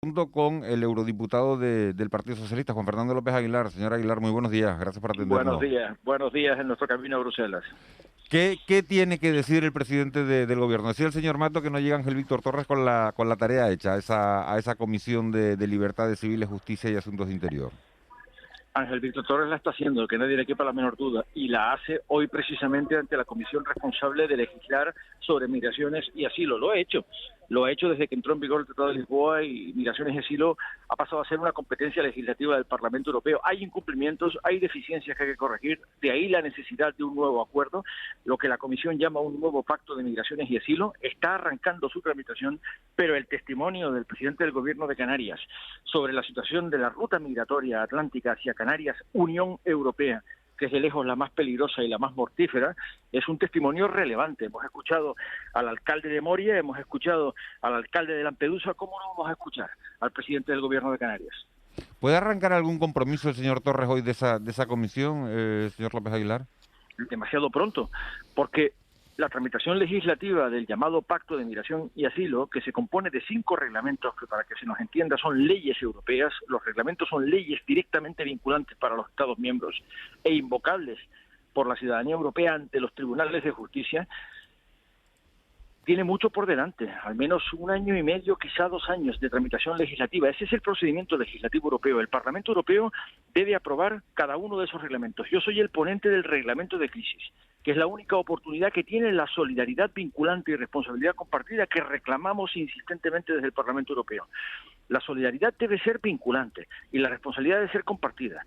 junto con el eurodiputado del Partido Socialista, Juan Fernando López Aguilar. Señor Aguilar, muy buenos días, gracias por atendernos. Buenos días en nuestro camino a Bruselas. ¿Qué tiene que decir el presidente del gobierno? Decía el señor Mato que no llega Ángel Víctor Torres con la tarea hecha a esa comisión de Libertades Civiles, Justicia y Asuntos de Interior. Ángel Víctor Torres la está haciendo, que nadie le quepa la menor duda, y la hace hoy precisamente ante la comisión responsable de legislar sobre migraciones y asilo. Lo ha hecho desde que entró en vigor el Tratado de Lisboa, y migraciones y asilo ha pasado a ser una competencia legislativa del Parlamento Europeo. Hay incumplimientos, hay deficiencias que hay que corregir, de ahí la necesidad de un nuevo acuerdo, lo que la Comisión llama un nuevo pacto de migraciones y asilo. Está arrancando su tramitación, pero el testimonio del presidente del Gobierno de Canarias sobre la situación de la ruta migratoria atlántica hacia Canarias, Unión Europea, que es de lejos la más peligrosa y la más mortífera, es un testimonio relevante. Hemos escuchado al alcalde de Moria, hemos escuchado al alcalde de Lampedusa. ¿Cómo no vamos a escuchar al presidente del Gobierno de Canarias? ¿Puede arrancar algún compromiso el señor Torres hoy de esa comisión, señor López Aguilar? Demasiado pronto, porque la tramitación legislativa del llamado Pacto de Migración y Asilo, que se compone de 5 reglamentos que, para que se nos entienda, son leyes europeas. Los reglamentos son leyes directamente vinculantes para los Estados miembros e invocables por la ciudadanía europea ante los tribunales de justicia. Tiene mucho por delante, al menos 1 año y medio, quizá 2 años de tramitación legislativa. Ese es el procedimiento legislativo europeo. El Parlamento Europeo debe aprobar cada uno de esos reglamentos. Yo soy el ponente del reglamento de crisis, que es la única oportunidad que tiene la solidaridad vinculante y responsabilidad compartida que reclamamos insistentemente desde el Parlamento Europeo. La solidaridad debe ser vinculante y la responsabilidad debe ser compartida.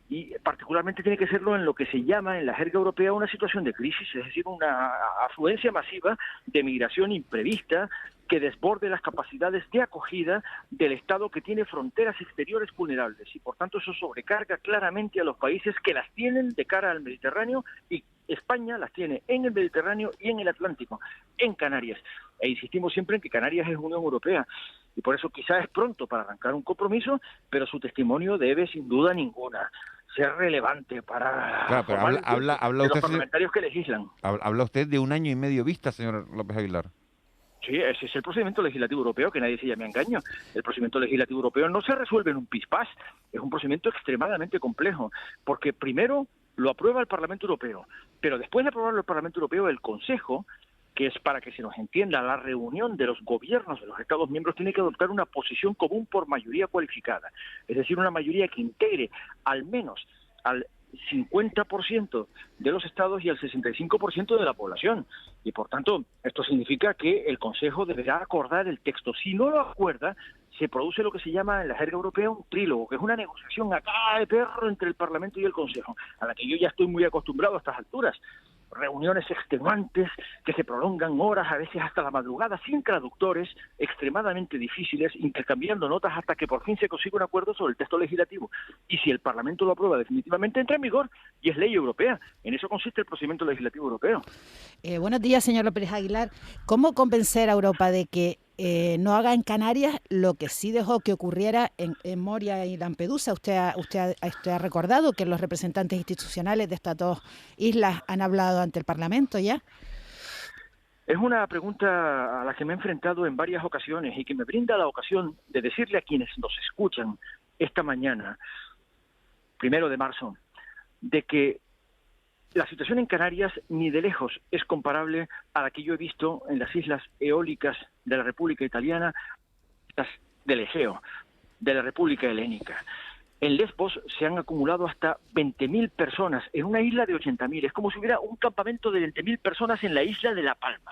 Y particularmente tiene que serlo en lo que se llama en la jerga europea una situación de crisis, es decir, una afluencia masiva de migración imprevista que desborde las capacidades de acogida del Estado que tiene fronteras exteriores vulnerables, y por tanto eso sobrecarga claramente a los países que las tienen de cara al Mediterráneo, y España las tiene en el Mediterráneo y en el Atlántico, en Canarias. E insistimos siempre en que Canarias es Unión Europea, y por eso quizás es pronto para arrancar un compromiso, pero su testimonio debe, sin duda ninguna, ser relevante para Claro, pero habla de los usted, parlamentarios que legislan. habla usted de 1 año y medio vista, señor López Aguilar. Sí, ese es el procedimiento legislativo europeo, que nadie se llame a engaño. El procedimiento legislativo europeo no se resuelve en un pispás, es un procedimiento extremadamente complejo, porque primero lo aprueba el Parlamento Europeo, pero después de aprobarlo el Parlamento Europeo, el Consejo, que es, para que se nos entienda, la reunión de los gobiernos de los Estados miembros, tiene que adoptar una posición común por mayoría cualificada, es decir, una mayoría que integre al menos al 50% de los estados y al 65% de la población. Y por tanto, esto significa que el Consejo deberá acordar el texto. Si no lo acuerda, se produce lo que se llama en la jerga europea un trílogo, que es una negociación a cara de perro entre el Parlamento y el Consejo, a la que yo ya estoy muy acostumbrado a estas alturas. Reuniones extenuantes que se prolongan horas, a veces hasta la madrugada, sin traductores, extremadamente difíciles, intercambiando notas hasta que por fin se consigue un acuerdo sobre el texto legislativo. Y si el Parlamento lo aprueba definitivamente, entra en vigor y es ley europea. En eso consiste el procedimiento legislativo europeo. Buenos días, señor López Aguilar. ¿Cómo convencer a Europa de que no haga en Canarias lo que sí dejó que ocurriera en Moria y Lampedusa? Usted ha recordado que los representantes institucionales de estas 2 islas han hablado ante el Parlamento ya. Es una pregunta a la que me he enfrentado en varias ocasiones y que me brinda la ocasión de decirle a quienes nos escuchan esta mañana, 1 de marzo, de que la situación en Canarias ni de lejos es comparable a la que yo he visto en las islas eólicas de la República Italiana, las del Egeo, de la República Helénica. En Lesbos se han acumulado hasta 20.000 personas en una isla de 80.000. Es como si hubiera un campamento de 20.000 personas en la isla de La Palma.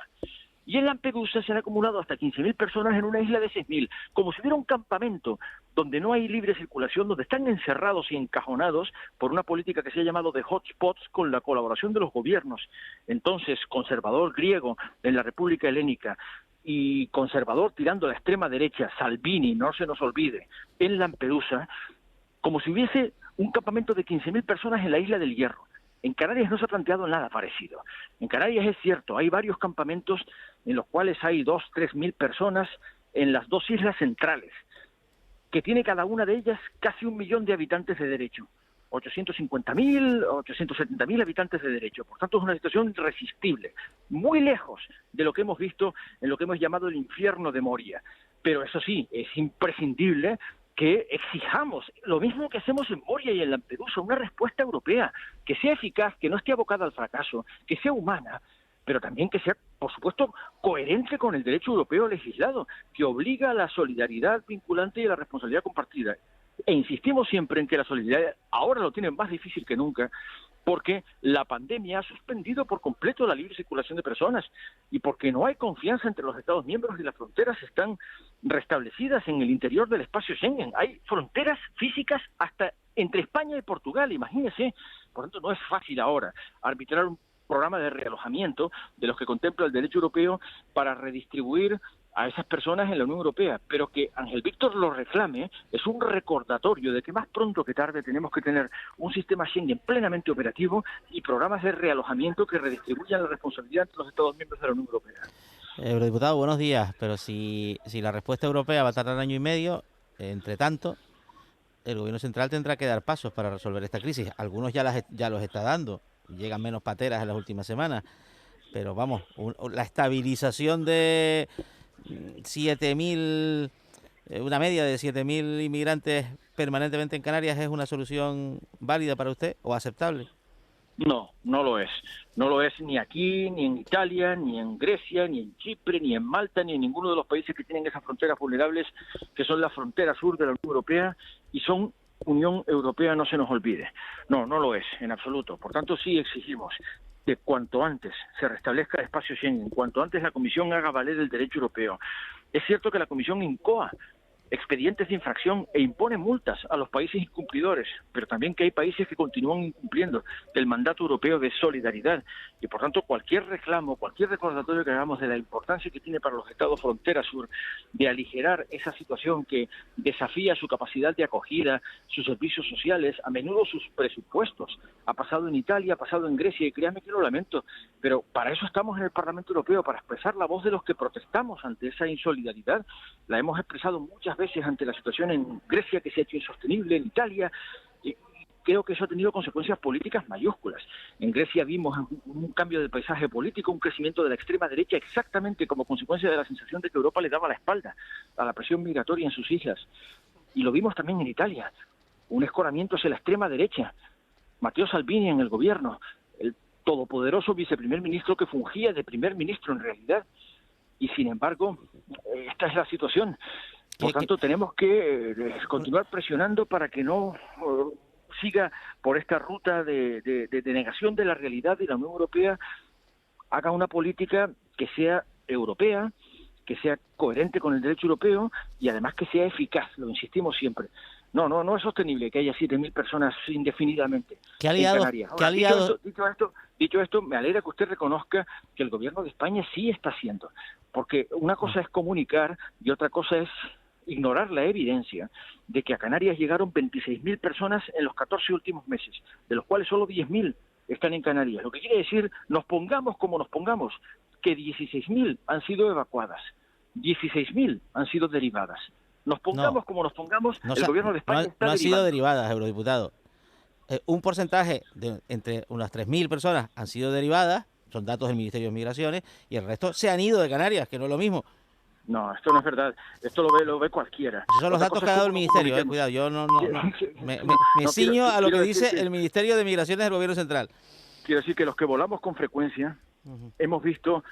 Y en Lampedusa se han acumulado hasta 15.000 personas en una isla de 6.000, como si hubiera un campamento donde no hay libre circulación, donde están encerrados y encajonados por una política que se ha llamado de hotspots con la colaboración de los gobiernos. Entonces, conservador griego en la República Helénica y conservador tirando a la extrema derecha, Salvini, no se nos olvide, en Lampedusa, como si hubiese un campamento de 15.000 personas en la isla del Hierro. En Canarias no se ha planteado nada parecido. En Canarias es cierto, hay varios campamentos en los cuales hay 2.000-3.000 personas en las 2 islas centrales, que tiene cada una de ellas casi 1 millón de habitantes de derecho. 850.000, 870.000 habitantes de derecho. Por tanto, es una situación irresistible, muy lejos de lo que hemos visto en lo que hemos llamado el infierno de Moria. Pero eso sí, es imprescindible que exijamos, lo mismo que hacemos en Moria y en Lampedusa, una respuesta europea que sea eficaz, que no esté abocada al fracaso, que sea humana, pero también que sea, por supuesto, coherente con el derecho europeo legislado, que obliga a la solidaridad vinculante y a la responsabilidad compartida. E insistimos siempre en que la solidaridad ahora lo tiene más difícil que nunca, porque la pandemia ha suspendido por completo la libre circulación de personas y porque no hay confianza entre los Estados miembros y las fronteras están restablecidas en el interior del espacio Schengen. Hay fronteras físicas hasta entre España y Portugal, imagínense. Por tanto, no es fácil ahora arbitrar un programa de realojamiento de los que contempla el derecho europeo para redistribuir a esas personas en la Unión Europea, pero que Ángel Víctor lo reclame es un recordatorio de que más pronto que tarde tenemos que tener un sistema Schengen plenamente operativo y programas de realojamiento que redistribuyan la responsabilidad entre los Estados miembros de la Unión Europea. Eurodiputado, buenos días, pero si la respuesta europea va a tardar 1 año y medio, entre tanto, el gobierno central tendrá que dar pasos para resolver esta crisis. Algunos ya los está dando, llegan menos pateras en las últimas semanas, pero vamos, la estabilización de 7.000, una media de 7.000 inmigrantes permanentemente en Canarias, ¿es una solución válida para usted o aceptable? No, no lo es. No lo es ni aquí, ni en Italia, ni en Grecia, ni en Chipre, ni en Malta, ni en ninguno de los países que tienen esas fronteras vulnerables, que son la frontera sur de la Unión Europea y son Unión Europea, no se nos olvide. No, no lo es, en absoluto. Por tanto, sí exigimos que cuanto antes se restablezca el espacio Schengen, cuanto antes la Comisión haga valer el derecho europeo. Es cierto que la Comisión incoa expedientes de infracción e impone multas a los países incumplidores, pero también que hay países que continúan incumpliendo el mandato europeo de solidaridad y por tanto cualquier reclamo, cualquier recordatorio que hagamos de la importancia que tiene para los estados frontera sur de aligerar esa situación que desafía su capacidad de acogida, sus servicios sociales, a menudo sus presupuestos. Ha pasado en Italia, ha pasado en Grecia y créanme que lo lamento, pero para eso estamos en el Parlamento Europeo, para expresar la voz de los que protestamos ante esa insolidaridad. La hemos expresado muchas veces ante la situación en Grecia, que se ha hecho insostenible, en Italia, y creo que eso ha tenido consecuencias políticas mayúsculas. En Grecia vimos un cambio del paisaje político, un crecimiento de la extrema derecha, exactamente como consecuencia de la sensación de que Europa le daba la espalda a la presión migratoria en sus islas. Y lo vimos también en Italia, un escoramiento hacia la extrema derecha. Matteo Salvini en el gobierno, el todopoderoso viceprimer ministro que fungía de primer ministro en realidad, y sin embargo, esta es la situación. Por tanto, tenemos que continuar presionando para que no siga por esta ruta de negación de la realidad y la Unión Europea haga una política que sea europea, que sea coherente con el derecho europeo y además que sea eficaz, lo insistimos siempre. No es sostenible que haya 7.000 personas indefinidamente en Canarias. Ahora, dicho esto, me alegra que usted reconozca que el gobierno de España sí está haciendo, porque una cosa es comunicar y otra cosa es ignorar la evidencia de que a Canarias llegaron 26.000 personas en los 14 últimos meses, de los cuales solo 10.000 están en Canarias. Lo que quiere decir, nos pongamos como nos pongamos, que 16.000 han sido evacuadas, 16.000 han sido derivadas. Nos pongamos como nos pongamos, el gobierno de España está no han sido derivando. derivadas, eurodiputado. Un porcentaje de entre unas 3.000 personas han sido derivadas, son datos del Ministerio de Migraciones, y el resto se han ido de Canarias, que no es lo mismo. No, esto no es verdad. Esto lo ve cualquiera. Esos son los datos que ha dado el Ministerio, cuidado, yo me ciño a lo que dice el Ministerio de Migraciones del Gobierno Central. Quiero decir que los que volamos con frecuencia hemos visto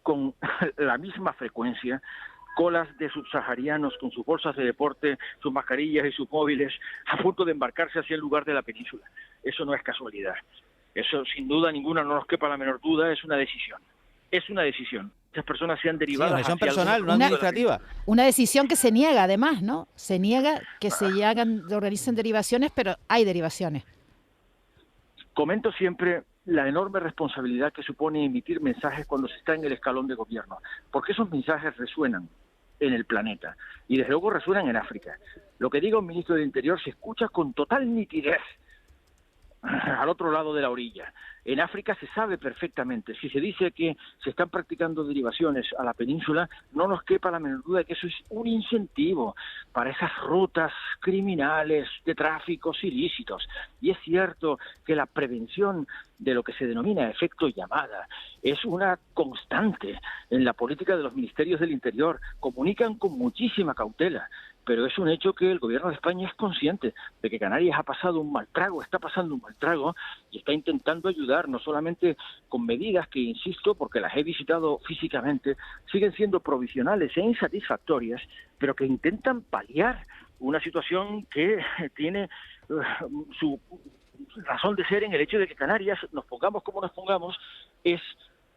con la misma frecuencia colas de subsaharianos con sus bolsas de deporte, sus mascarillas y sus móviles a punto de embarcarse hacia el lugar de la península. Eso no es casualidad. Eso, sin duda ninguna, no nos quepa la menor duda, es una decisión. Es una decisión. Esas personas se han derivado. Sí, una decisión personal, no administrativa. Una decisión que se niega, además, ¿no? Se niega que se organicen derivaciones, pero hay derivaciones. Comento siempre la enorme responsabilidad que supone emitir mensajes cuando se está en el escalón de gobierno, porque esos mensajes resuenan en el planeta y desde luego resuenan en África. Lo que diga un ministro del Interior se escucha con total nitidez al otro lado de la orilla. En África se sabe perfectamente, si se dice que se están practicando derivaciones a la península, no nos quepa la menor duda de que eso es un incentivo para esas rutas criminales de tráficos ilícitos. Y es cierto que la prevención de lo que se denomina efecto llamada es una constante en la política de los ministerios del Interior. Comunican con muchísima cautela, pero es un hecho que el gobierno de España es consciente de que Canarias ha pasado un mal trago, está pasando un mal trago y está intentando ayudar, no solamente con medidas que, insisto, porque las he visitado físicamente, siguen siendo provisionales e insatisfactorias, pero que intentan paliar una situación que tiene su razón de ser en el hecho de que Canarias, nos pongamos como nos pongamos, es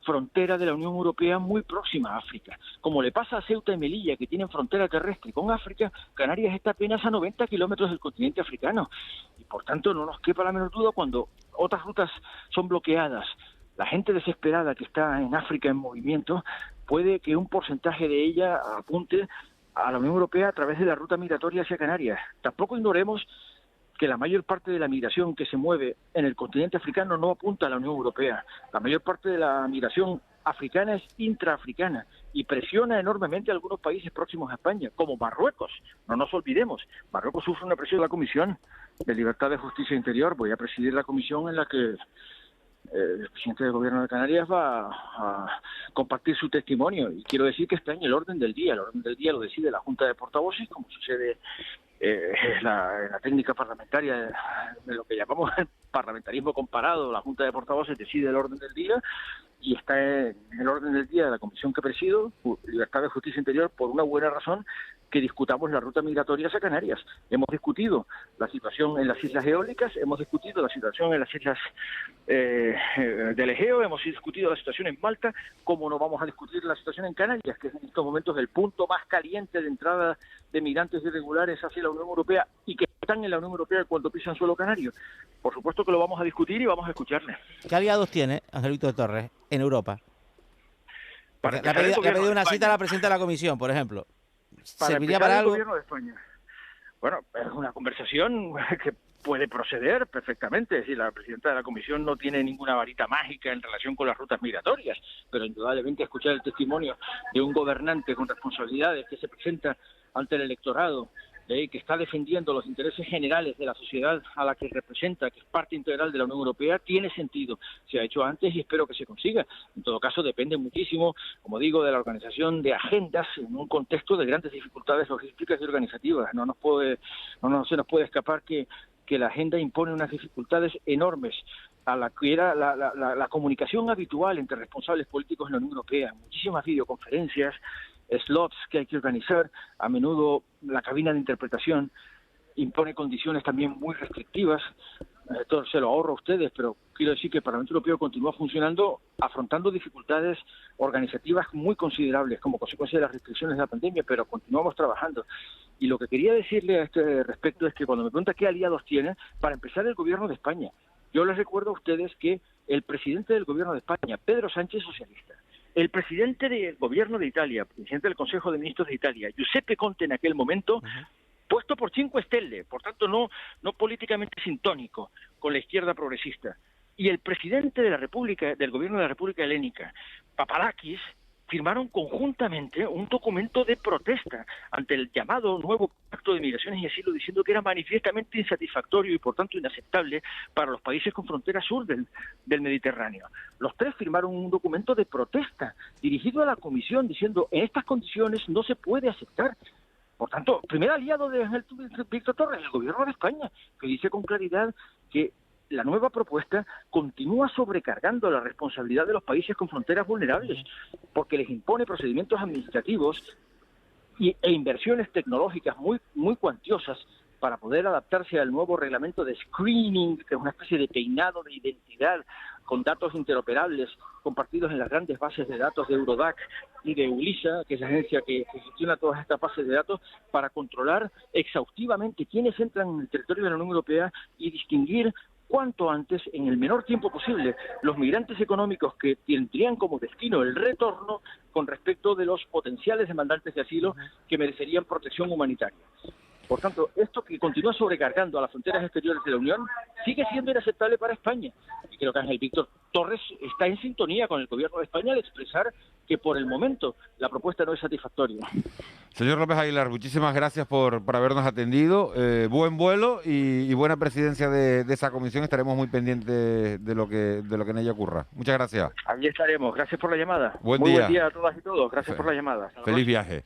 frontera de la Unión Europea muy próxima a África. Como le pasa a Ceuta y Melilla, que tienen frontera terrestre con África, Canarias está apenas a 90 kilómetros del continente africano. Y por tanto no nos quepa la menor duda cuando otras rutas son bloqueadas. La gente desesperada que está en África en movimiento, puede que un porcentaje de ella apunte a la Unión Europea a través de la ruta migratoria hacia Canarias. Tampoco ignoremos que la mayor parte de la migración que se mueve en el continente africano no apunta a la Unión Europea. La mayor parte de la migración africana es intraafricana y presiona enormemente a algunos países próximos a España, como Marruecos. No nos olvidemos, Marruecos sufre una presión de la Comisión de Libertad, de Justicia e Interior. Voy a presidir la comisión en la que el presidente del Gobierno de Canarias va a compartir su testimonio, y quiero decir que está en el orden del día. El orden del día lo decide la Junta de Portavoces, como sucede en la técnica parlamentaria de lo que llamamos el parlamentarismo comparado. La Junta de Portavoces decide el orden del día y está en el orden del día de la comisión que presido, Libertad, de Justicia e Interior, por una buena razón, que discutamos la ruta migratoria hacia Canarias. Hemos discutido la situación en las islas eólicas, hemos discutido la situación en las islas del Egeo, hemos discutido la situación en Malta. ¿Cómo no vamos a discutir la situación en Canarias, que es en estos momentos el punto más caliente de entrada de migrantes irregulares hacia la Unión Europea y que están en la Unión Europea cuando pisan suelo canario? Por supuesto que lo vamos a discutir y vamos a escucharle. ¿Qué aliados tiene Ángel Víctor Torres en Europa? Para Le ha pedido una cita a la presidenta de la Comisión, por ejemplo. ¿Serviría para algo? El gobierno de España. Bueno, es una conversación que puede proceder perfectamente. Es decir, la presidenta de la Comisión no tiene ninguna varita mágica en relación con las rutas migratorias, pero indudablemente escuchar el testimonio de un gobernante con responsabilidades que se presenta ante el electorado, que está defendiendo los intereses generales de la sociedad a la que representa, que es parte integral de la Unión Europea, tiene sentido. Se ha hecho antes y espero que se consiga. En todo caso, depende muchísimo, como digo, de la organización de agendas en un contexto de grandes dificultades logísticas y organizativas. No se nos puede escapar que la agenda impone unas dificultades enormes a la que era la comunicación habitual entre responsables políticos en la Unión Europea. Muchísimas videoconferencias, slots que hay que organizar, a menudo la cabina de interpretación impone condiciones también muy restrictivas. Todo se lo ahorro a ustedes, pero quiero decir que el Parlamento Europeo continúa funcionando afrontando dificultades organizativas muy considerables como consecuencia de las restricciones de la pandemia, pero continuamos trabajando. Y lo que quería decirle a este respecto es que cuando me pregunta qué aliados tiene, para empezar, el Gobierno de España. Yo les recuerdo a ustedes que el presidente del Gobierno de España, Pedro Sánchez, socialista, el presidente del Gobierno de Italia, presidente del Consejo de Ministros de Italia, Giuseppe Conte en aquel momento, puesto por Cinque Stelle, por tanto no políticamente sintónico con la izquierda progresista, y el presidente de la República, del Gobierno de la República Helénica, Papadakis, firmaron conjuntamente un documento de protesta ante el llamado nuevo Pacto de Migraciones y Asilo, diciendo que era manifiestamente insatisfactorio y por tanto inaceptable para los países con frontera sur del Mediterráneo. Los tres firmaron un documento de protesta dirigido a la Comisión diciendo: en estas condiciones no se puede aceptar. Por tanto, primer aliado de Ángel Víctor Torres, el Gobierno de España, que dice con claridad que la nueva propuesta continúa sobrecargando la responsabilidad de los países con fronteras vulnerables, porque les impone procedimientos administrativos e inversiones tecnológicas muy cuantiosas para poder adaptarse al nuevo reglamento de screening, que es una especie de peinado de identidad con datos interoperables compartidos en las grandes bases de datos de Eurodac y de ULISA, que es la agencia que gestiona todas estas bases de datos, para controlar exhaustivamente quiénes entran en el territorio de la Unión Europea y distinguir cuanto antes, en el menor tiempo posible, los migrantes económicos que tendrían como destino el retorno con respecto de los potenciales demandantes de asilo que merecerían protección humanitaria. Por tanto, esto que continúa sobrecargando a las fronteras exteriores de la Unión sigue siendo inaceptable para España. Y creo que Ángel Víctor Torres está en sintonía con el gobierno de España al expresar que por el momento la propuesta no es satisfactoria. Señor López Aguilar, muchísimas gracias por habernos atendido. Buen vuelo y buena presidencia de esa comisión. Estaremos muy pendientes de lo que en ella ocurra. Muchas gracias. Allí estaremos. Gracias por la llamada. Buen Muy día. buen día a todas y todos. Gracias por la llamada. Hasta la Feliz próxima. viaje.